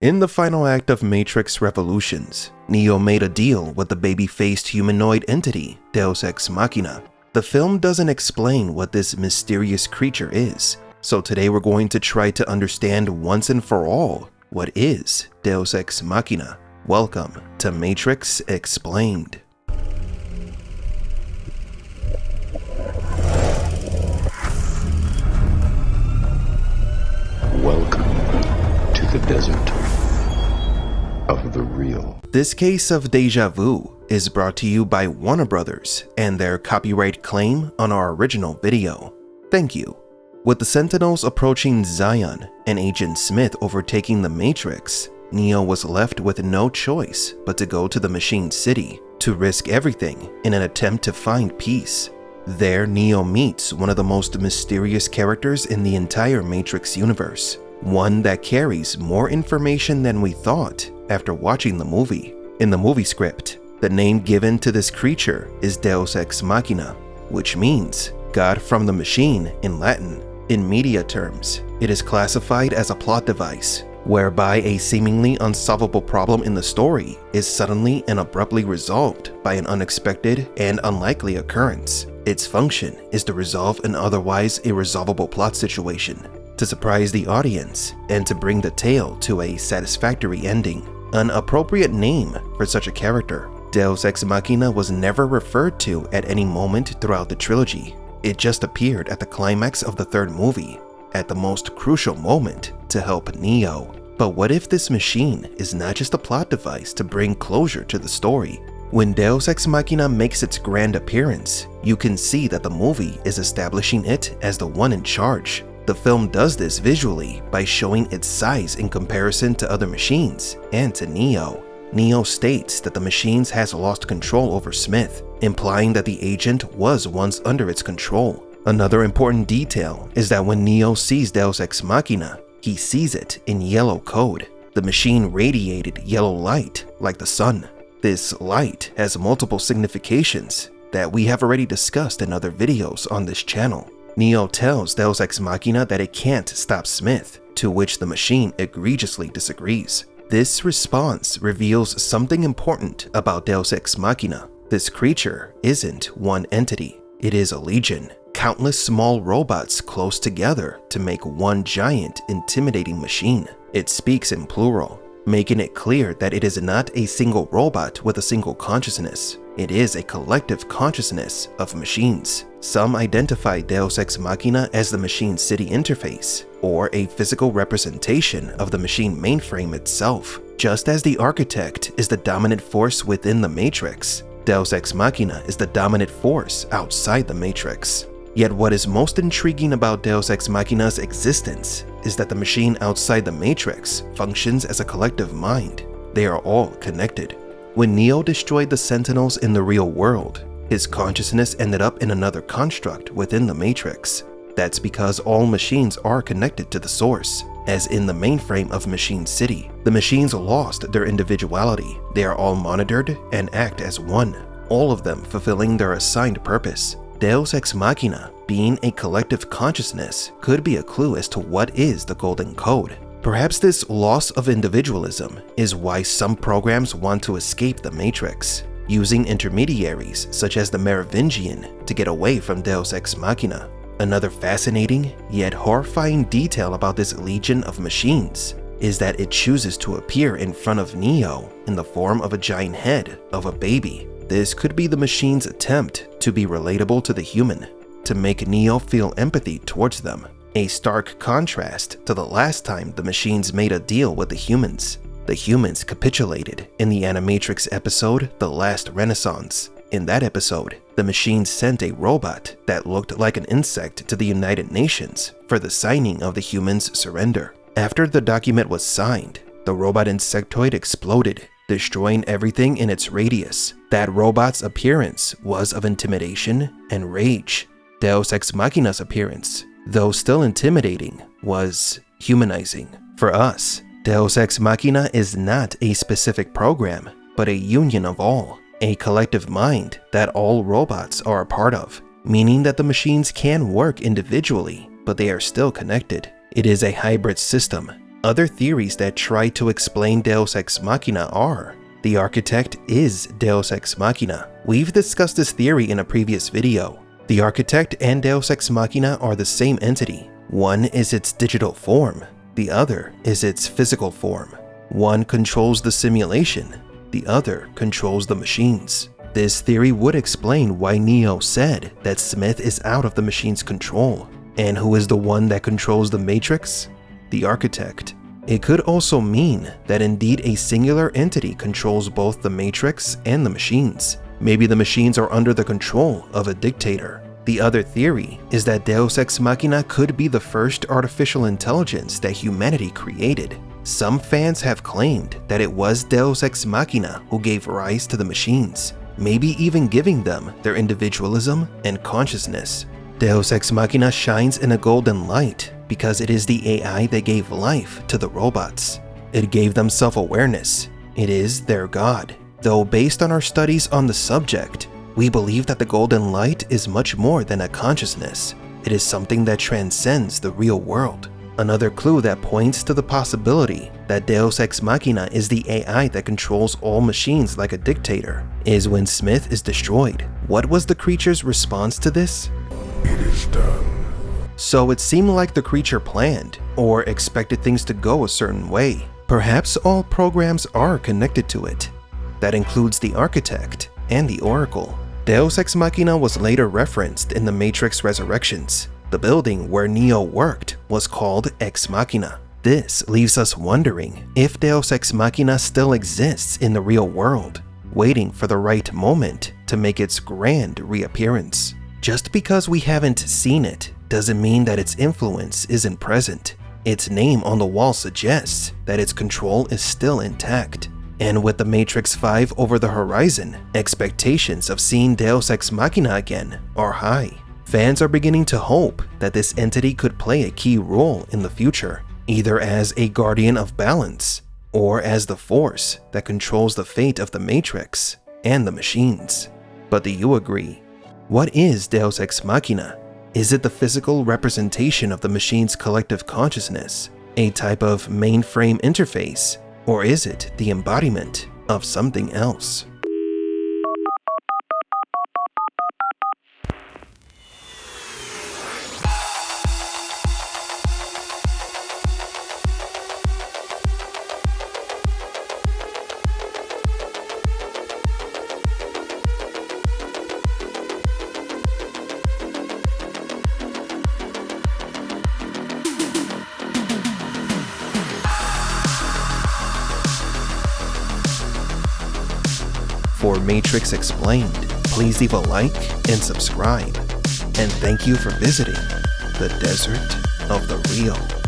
In the final act of Matrix Revolutions, Neo made a deal with the baby-faced humanoid entity, Deus Ex Machina. The film doesn't explain what this mysterious creature is, so today we're going to try to understand once and for all what is Deus Ex Machina. Welcome to Matrix Explained. Welcome to the desert of the real. This case of deja vu is brought to you by Warner Brothers and their copyright claim on our original video. Thank you. With the Sentinels approaching Zion and Agent Smith overtaking the Matrix, Neo was left with no choice but to go to the Machine City to risk everything in an attempt to find peace. There, Neo meets one of the most mysterious characters in the entire Matrix universe, one that carries more information than we thought after watching the movie. In the movie script, the name given to this creature is Deus Ex Machina, which means God from the Machine in Latin. In media terms, it is classified as a plot device, whereby a seemingly unsolvable problem in the story is suddenly and abruptly resolved by an unexpected and unlikely occurrence. Its function is to resolve an otherwise irresolvable plot situation, to surprise the audience, and to bring the tale to a satisfactory ending. An appropriate name for such a character, Deus Ex Machina, was never referred to at any moment throughout the trilogy. It just appeared at the climax of the third movie, at the most crucial moment to help Neo. But what if this machine is not just a plot device to bring closure to the story? When Deus Ex Machina makes its grand appearance, you can see that the movie is establishing it as the one in charge. The film does this visually by showing its size in comparison to other machines and to Neo. Neo states that the machines has lost control over Smith, implying that the agent was once under its control. Another important detail is that when Neo sees Deus Ex Machina, he sees it in yellow code. The machine radiated yellow light like the sun. This light has multiple significations that we have already discussed in other videos on this channel. Neo tells Deus Ex Machina that it can't stop Smith, to which the machine egregiously disagrees. This response reveals something important about Deus Ex Machina. This creature isn't one entity, it is a legion. Countless small robots close together to make one giant, intimidating machine. It speaks in plural, making it clear that it is not a single robot with a single consciousness. It is a collective consciousness of machines. Some identify Deus Ex Machina as the Machine City interface, or a physical representation of the machine mainframe itself. Just as the architect is the dominant force within the Matrix, Deus Ex Machina is the dominant force outside the Matrix. Yet what is most intriguing about Deus Ex Machina's existence is that the machine outside the Matrix functions as a collective mind. They are all connected. When Neo destroyed the Sentinels in the real world, his consciousness ended up in another construct within the Matrix. That's because all machines are connected to the source. As in the mainframe of Machine City, the machines lost their individuality. They are all monitored and act as one, all of them fulfilling their assigned purpose. Deus Ex Machina, being a collective consciousness, could be a clue as to what is the golden code. Perhaps this loss of individualism is why some programs want to escape the Matrix, using intermediaries such as the Merovingian to get away from Deus Ex Machina. Another fascinating yet horrifying detail about this legion of machines is that it chooses to appear in front of Neo in the form of a giant head of a baby. This could be the machine's attempt to be relatable to the human, to make Neo feel empathy towards them. A stark contrast to the last time the machines made a deal with the humans. The humans capitulated in the Animatrix episode The Last Renaissance. In that episode, the machines sent a robot that looked like an insect to the United Nations for the signing of the humans' surrender. After the document was signed, the robot insectoid exploded, destroying everything in its radius. That robot's appearance was of intimidation and rage. Deus Ex Machina's appearance, though still intimidating, was humanizing. For us, Deus Ex Machina is not a specific program, but a union of all, a collective mind that all robots are a part of, meaning that the machines can work individually, but they are still connected. It is a hybrid system, Other theories that try to explain Deus Ex Machina are: the architect is Deus Ex Machina. We've discussed this theory in a previous video. The architect and Deus Ex Machina are the same entity. One is its digital form, the other is its physical form. One controls the simulation, the other controls the machines. This theory would explain why Neo said that Smith is out of the machine's control. And who is the one that controls the Matrix? The architect. It could also mean that indeed a singular entity controls both the Matrix and the machines. Maybe the machines are under the control of a dictator. The other theory is that Deus Ex Machina could be the first artificial intelligence that humanity created. Some fans have claimed that it was Deus Ex Machina who gave rise to the machines, maybe even giving them their individualism and consciousness. Deus Ex Machina shines in a golden light because it is the AI that gave life to the robots. It gave them self-awareness. It is their god. Though based on our studies on the subject, we believe that the golden light is much more than a consciousness. It is something that transcends the real world. Another clue that points to the possibility that Deus Ex Machina is the AI that controls all machines like a dictator is when Smith is destroyed. What was the creature's response to this? It is done. So it seemed like the creature planned or expected things to go a certain way. Perhaps all programs are connected to it. That includes the architect and the oracle. Deus Ex Machina was later referenced in the Matrix Resurrections. The building where Neo worked was called Ex Machina. This leaves us wondering if Deus Ex Machina still exists in the real world, waiting for the right moment to make its grand reappearance. Just because we haven't seen it doesn't mean that its influence isn't present. Its name on the wall suggests that its control is still intact. And with the Matrix 5 over the horizon, expectations of seeing Deus Ex Machina again are high. Fans are beginning to hope that this entity could play a key role in the future, either as a guardian of balance or as the force that controls the fate of the Matrix and the machines. But do you agree? What is Deus Ex Machina? Is it the physical representation of the machine's collective consciousness, a type of mainframe interface, or is it the embodiment of something else? For Matrix Explained, please leave a like and subscribe. And thank you for visiting the Desert of the Real.